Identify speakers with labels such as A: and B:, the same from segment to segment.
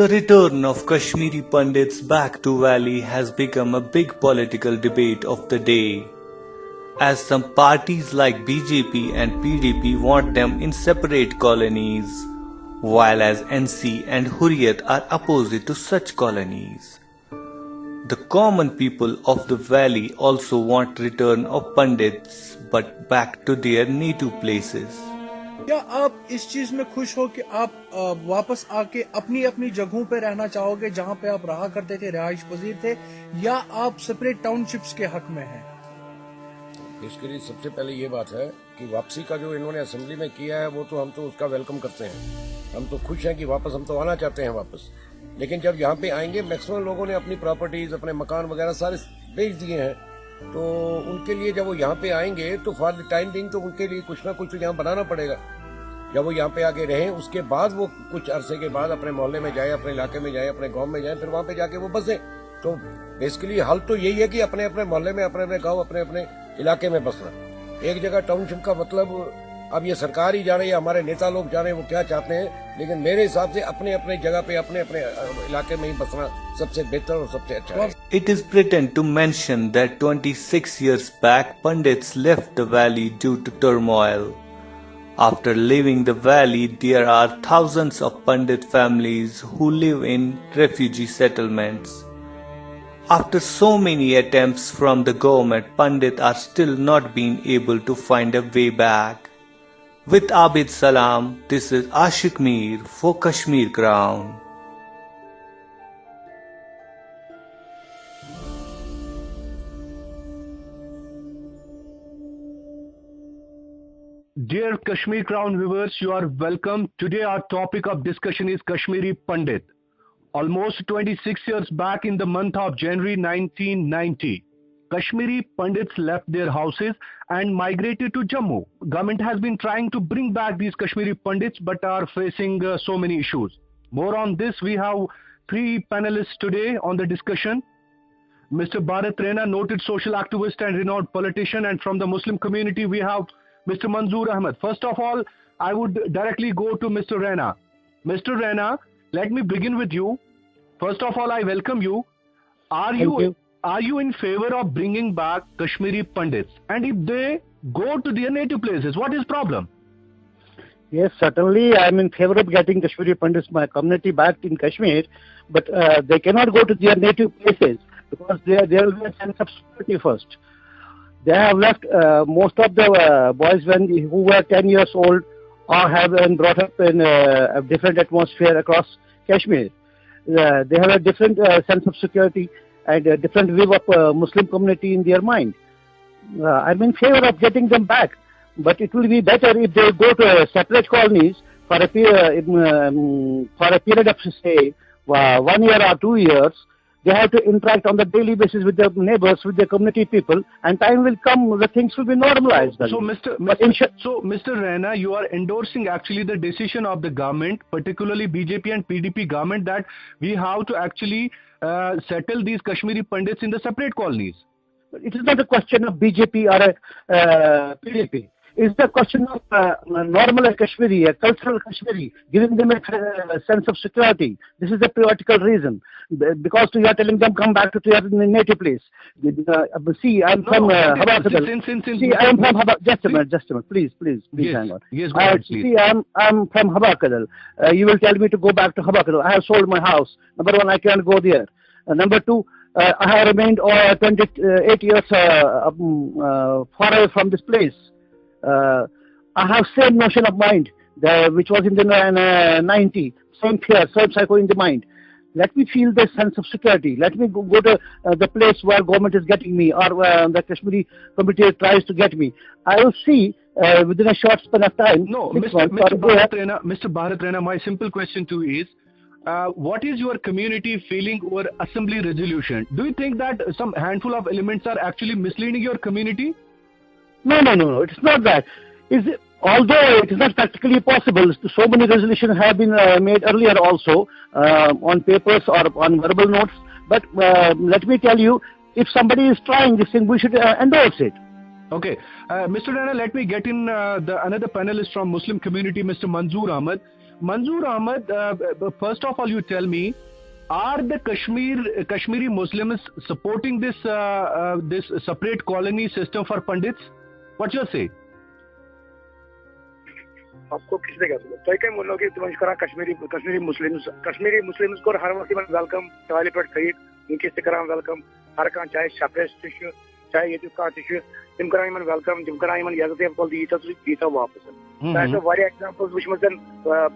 A: The return of Kashmiri Pandits back to Valley has become a big political debate of the day, as some parties like BJP and PDP want them in separate colonies, while as NC and Hurriyat are opposite to such colonies. The common people of the valley also want return of Pandits but back to their native places.
B: क्या आप इस चीज में खुश हो कि आप वापस आके अपनी अपनी जगहों पे रहना चाहोगे जहां पे आप रहा करते थे, रिहाइश पजीर थे, या आप सेपरेट टाउनशिप्स के हक में हैं?
C: इसके लिए सबसे पहले ये बात है कि वापसी का जो इन्होंने असेंबली में किया है वो तो हम तो उसका वेलकम करते हैं। हम तो खुश हैं कि वापस हम तो आना चाहते हैं वापस। लेकिन जब यहाँ पे आएंगे मैक्सिमम लोगों ने अपनी प्रॉपर्टीज, अपने मकान वगैरह सारे बेच दिए हैं, तो उनके लिए जब वो यहाँ पे आएंगे तो फॉर द टाइम बिंग तो उनके लिए कुछ ना कुछ तो यहाँ बनाना पड़ेगा। जब वो यहाँ पे आके रहें उसके बाद वो कुछ अरसे के बाद अपने मोहल्ले में जाए, अपने इलाके में जाए, अपने गाँव में जाए, फिर वहाँ पे जाके वो बसे। तो बेसिकली हल तो यही है कि अपने अपने मोहल्ले में, अपने अपने गाँव, अपने अपने इलाके में बसना। एक जगह टाउनशिप का मतलब अब ये सरकार ही जाने या हमारे नेता लोग जाने वो क्या चाहते हैं, लेकिन मेरे हिसाब से अपने अपने जगह पे अपने अपने इलाके में ही बसना सबसे बेहतर और सबसे अच्छा है।
A: It is pretend to mention that 26 years back Pandits left the valley due to turmoil. After leaving the valley, there are thousands of Pandit families who live in refugee settlements. After so many attempts from the government, Pandit are still not being able to find a way back. With Abid Salam, this is Ashik Mir for Kashmir Crown.
D: Dear Kashmir Crown viewers, you are welcome. Today our topic of discussion is Kashmiri Pandit. Almost 26 years back in the month of January 1990, Kashmiri Pandits left their houses and migrated to Jammu. Government has been trying to bring back these Kashmiri Pandits but are facing so many issues. More on this, we have three panelists today on the discussion. Mr. Bharat Raina, noted social activist and renowned politician, and from the Muslim community we have Mr. Manzoor Ahmed. First of all, I would directly go to Mr. Raina. Mr. Raina, let me begin with you. First of all, I welcome you. Are you in favor of bringing back Kashmiri Pandits? And if they go to their native places, what is problem?
E: Yes, certainly I am in favor of getting Kashmiri Pandits, my community, back in Kashmir, but they cannot go to their native places because there will be a sense of security first. They have left most of the boys who were 10 years old or have been brought up in a different atmosphere across Kashmir. They have a different sense of security and a different view of Muslim community in their mind. I'm in favor of getting them back, but it will be better if they go to separate colonies for a period of, say, 1 year or 2 years. They have to interact on the daily basis with their neighbors, with their community people, and time will come, the things will be normalized.
D: So, Mr. Raina, you are endorsing actually the decision of the government, particularly BJP and PDP government, that we have to actually settle these Kashmiri Pandits in the separate colonies.
E: It is not a question of BJP or PDP. It's the question of normal Kashmiri, a cultural Kashmiri, giving them a sense of security. This is the political reason. Because you are telling them come back to their native place. See, I'm from Habakadal. See, I'm from Habakadal. Just a minute. Please
D: yes,
E: hang on.
D: Yes, go ahead, please.
E: See, I'm from Habakadal. You will tell me to go back to Habakadal. I have sold my house. Number one, I can't go there. Number two, I have remained 28 years far away from this place. I have same notion of mind which was in the 90, same fear, same psycho in the mind. Let me feel the sense of security. Let me go to the place where government is getting me, or the Kashmiri community tries to get me. I will see within a short span of time.
D: No, Mr. Bharat Raina, my simple question to you is, what is your community feeling over assembly resolution? Do you think that some handful of elements are actually misleading your community?
E: No. It's not that. Although it is not practically possible, so many resolutions have been made earlier also on papers or on verbal notes. But let me tell you, if somebody is trying this thing, we should endorse it.
D: Okay. Mr. Raina, let me get in another panelist from Muslim community, Mr. Manzoor Ahmed. Manzoor Ahmad, first of all, you tell me, are the Kashmiri Muslims supporting this separate colony system for Pandits? What's your say?
F: आपको किसने क्या बोला तो क्या बोलो कि तुम करा कश्मीरी मुस्लिम्स को हर वक्त मन वेलकम ताले पर खरीद उनके से करा वेलकम हर कान चाहे शपरेस टिश्यू चाहे ये का टिश्यू तुम करा मन वेलकम तुम करा मन याद है बोल दी था वापस ऐसे वाले एग्जांपल्स which मजन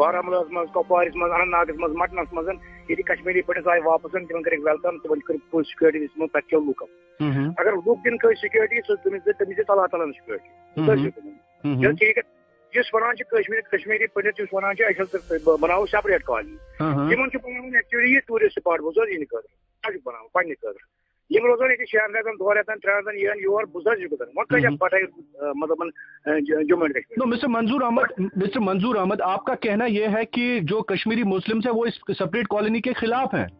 F: बारामूला मज कोपवारिस मज अनंतनाग मज मटनस मजन ये कश्मीरी पड़े आए वापस तुम कर वेलकम तुम कर फुल सिक्योरिटी इसमें तक लुकम अगर लुक दिन कोई सिक्योरिटी सो तुम से तला तला सिक्योरिटी ठीक है जिस वनान कश्मीरी पंडित जिस वनान बनाओ सेपरेट कॉलोनी यमन बनान एक्चुअली ये टूरिस्ट स्पॉट बुजुर्ग इन कर बनाओ पन्ने कर यम रोजान ये शहर रेतन 2 रेतन 3 रेतन ये योर बुजुर्ग गुजर वह क्या पता मतलब Jammu and Kashmir.
D: No mister Manzoor Ahmad आपका कहना यह है कि जो कश्मीरी मुस्लिम्स है वो इस सेपरेट कॉलोनी के खिलाफ हैं।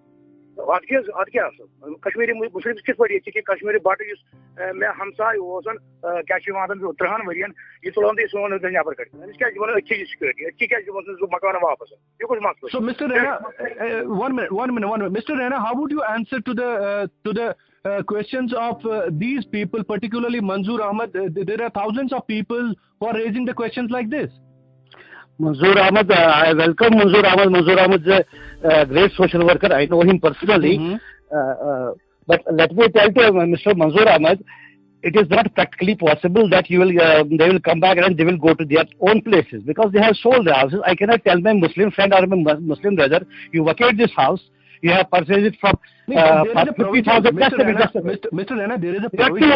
F: कश्मीरी मुस्लिम किस पे कि कश्मीरी बट मे हमसाय क्या 3 वरियन यह तुलान सोन नबर कर सिक्योरिटी अच्छी क्या मकान वापस ये कुछ मसला।
D: So Mr. Rana, one minute. Mr. Rana, how would you answer to the questions of these people, particularly Manzoor Ahmad? There are thousands of people who are raising the questions like this.
E: Manzoor Ahmad, I welcome Manzoor Ahmad. Manzoor Ahmad is a great social worker. I know him personally. But let me tell to Mr. Manzoor Ahmad, it is not practically possible that they will come back and they will go to their own places because they have sold the houses. I cannot tell my Muslim friend or my Muslim brother, you vacate this house, you have purchased it from 50,000.
D: Mr. Rana, there is a provision.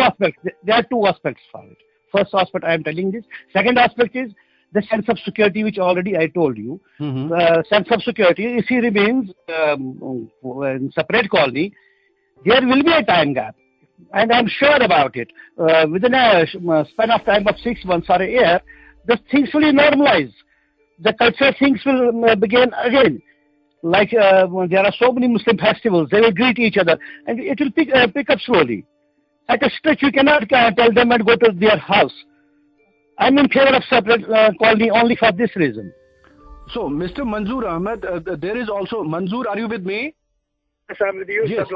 E: There are two aspects for it. First aspect, I am telling this. Second aspect is the sense of security, which already I told you. Sense of security, if he remains in separate colony, there will be a time gap. And I'm sure about it. Within a span of time of 6 months or a year, the things will normalize. The cultural things will begin again. Like there are so many Muslim festivals, they will greet each other, and it will pick up slowly. At a stretch, you cannot tell them and go to their house. I'm in favor of separate colony only for this reason.
D: So, Mr. Manzoor Ahmad, there is also Manzoor. Are you with me?
F: Yes, I'm with you.
D: Yes,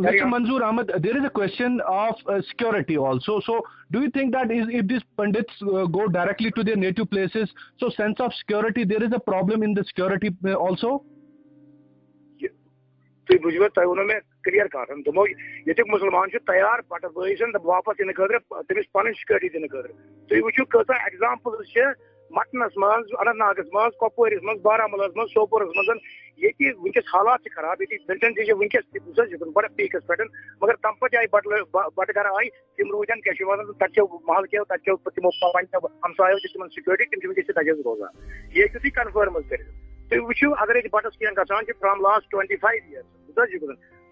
D: Mr. Manzoor Ahmad, there is a question of security also. So, do you think that if these Pandits go directly to their native places, so sense of security, there is a problem in the security also?
F: उन्होंने clear कहा दोनों ये मुसलमान तैयार पट बन वापस इन तमिस पन सिक्योरिटी दिन तुम वो कत एग्जाम्पल मटनस मज अनंतनागस मज कपवारिस मज बारामूलस मज सोपोरस मज ये वनकस हालात खराब ये मिलिटेंट वनकस बड़ पीकस पे मगर तम पे आई बटगर आई तम रूदन क्या तथ्य महल क्या तथ्य तमो हमसायो तम सिक्योरिटी तम तज रोजान ये कन्फर्म कर तुम वो अगर बटस कह गसान फ्रॉम लास्ट 25 years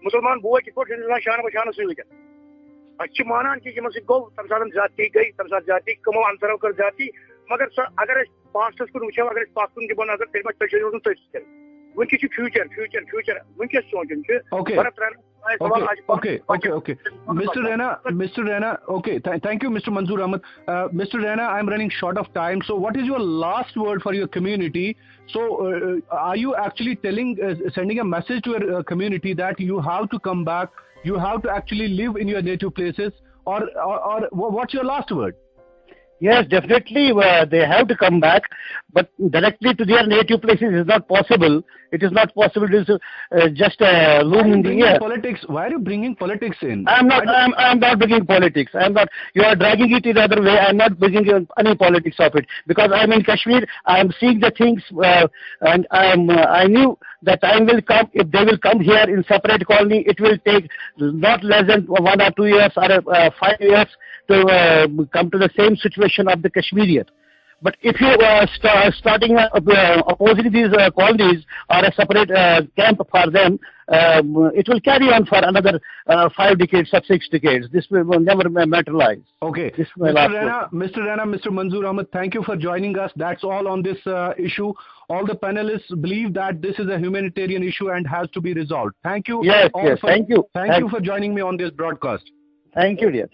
F: मुसलमान बोझ किसान शान बशान सह मानान कि गो तम सात ज्यादती गई तम सात ज्यादती कमो अंसरों कर ज्यादती मगर अगर पास्टस कुन वो अगर पास कुन दिबो नजर तेल रोजन तथ वनकस फ्यूचर वनकस सोचन
D: Okay. Mr. Rana, okay. Thank you, Mr. Manzoor Ahmad. Mr. Rana, I'm running short of time. So, what is your last word for your community? So, are you actually sending a message to your community that you have to come back, you have to actually live in your native places, or what's your last word?
E: Yes, definitely they have to come back, but directly to their native places is not possible. It is not possible to just loom in the air.
D: Politics. Why are you bringing politics in?
E: I'm not bringing politics. I'm not. You are dragging it in another way. I'm not bringing any politics of it because I'm in Kashmir. I'm seeing the things, and I knew the time will come. If they will come here in separate colony, it will take not less than 1 or 2 years or 5 years to come to the same situation of the Kashmirian. But if you starting opposing these colonies or a separate camp for them, it will carry on for another 5 decades or 6 decades. This will never materialize.
D: Okay. Mr. Rana, Mr. Manzoor Ahmad, thank you for joining us. That's all on this issue. All the panelists believe that this is a humanitarian issue and has to be resolved. Thank you.
E: Yes, thank you.
D: Thank you for joining me on this broadcast.
E: Thank you, dear.